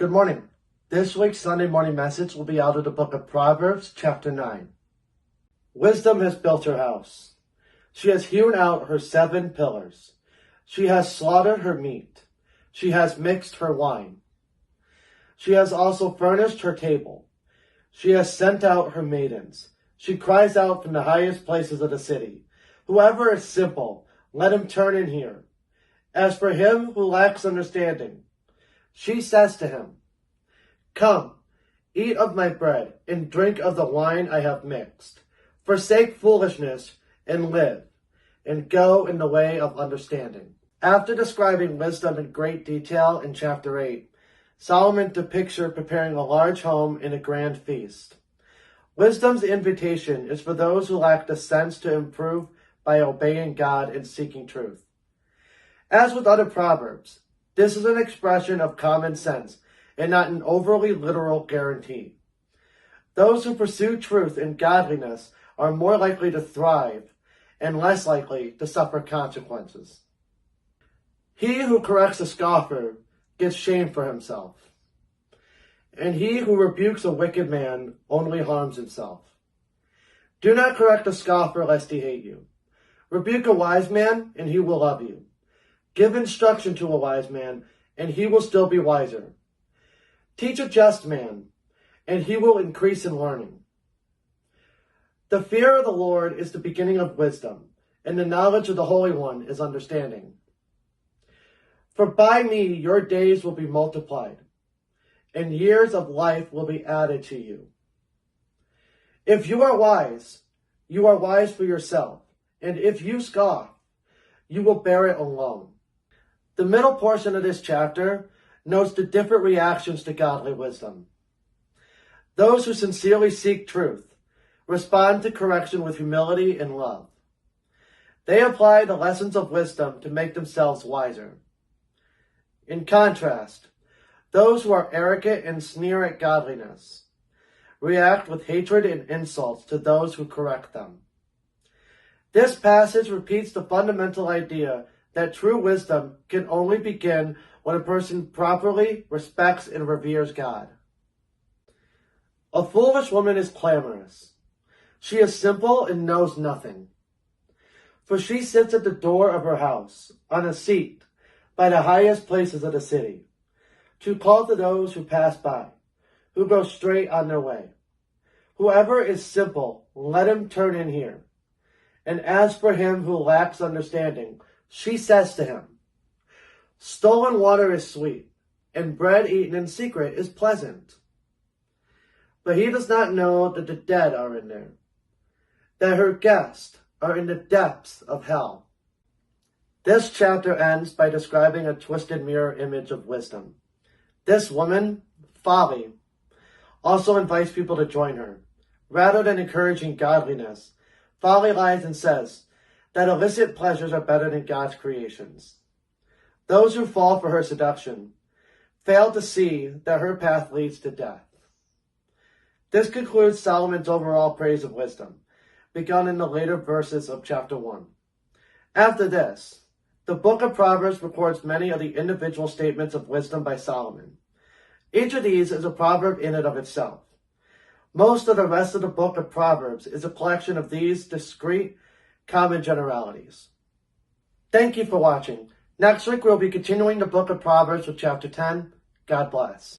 Good morning. This week's Sunday morning message will be out of the book of Proverbs, chapter 9. Wisdom has built her house. She has hewn out her 7 pillars. She has slaughtered her meat. She has mixed her wine. She has also furnished her table. She has sent out her maidens. She cries out from the highest places of the city, "Whoever is simple, let him turn in here. As for him who lacks understanding," she says to him, "Come, eat of my bread, and drink of the wine I have mixed. Forsake foolishness, and live, and go in the way of understanding." After describing wisdom in great detail in chapter 8, Solomon depicts her preparing a large home in a grand feast. Wisdom's invitation is for those who lack the sense to improve by obeying God and seeking truth. As with other proverbs, this is an expression of common sense and not an overly literal guarantee. Those who pursue truth and godliness are more likely to thrive and less likely to suffer consequences. He who corrects a scoffer gets shame for himself, and he who rebukes a wicked man only harms himself. Do not correct a scoffer lest he hate you. Rebuke a wise man, and he will love you. Give instruction to a wise man, and he will still be wiser. Teach a just man, and he will increase in learning. The fear of the Lord is the beginning of wisdom, and the knowledge of the Holy One is understanding. For by me your days will be multiplied, and years of life will be added to you. If you are wise for yourself, and if you scoff, you will bear it alone. The middle portion of this chapter notes the different reactions to godly wisdom. Those who sincerely seek truth respond to correction with humility and love. They apply the lessons of wisdom to make themselves wiser. In contrast, those who are arrogant and sneer at godliness react with hatred and insults to those who correct them. This passage repeats the fundamental idea that true wisdom can only begin when a person properly respects and reveres God. A foolish woman is clamorous. She is simple and knows nothing. For she sits at the door of her house, on a seat, by the highest places of the city, to call to those who pass by, who go straight on their way. Whoever is simple, let him turn in here. And as for him who lacks understanding, she says to him, "Stolen water is sweet, and bread eaten in secret is pleasant." But he does not know that the dead are in there, that her guests are in the depths of hell. This chapter ends by describing a twisted mirror image of wisdom. This woman, Folly, also invites people to join her. Rather than encouraging godliness, Folly lies and says that illicit pleasures are better than God's creations. Those who fall for her seduction fail to see that her path leads to death. This concludes Solomon's overall praise of wisdom, begun in the later verses of chapter 1. After this, the book of Proverbs records many of the individual statements of wisdom by Solomon. Each of these is a proverb in and of itself. Most of the rest of the book of Proverbs is a collection of these discrete, common generalities. Thank you for watching. Next week we'll be continuing the book of Proverbs with chapter 10. God bless.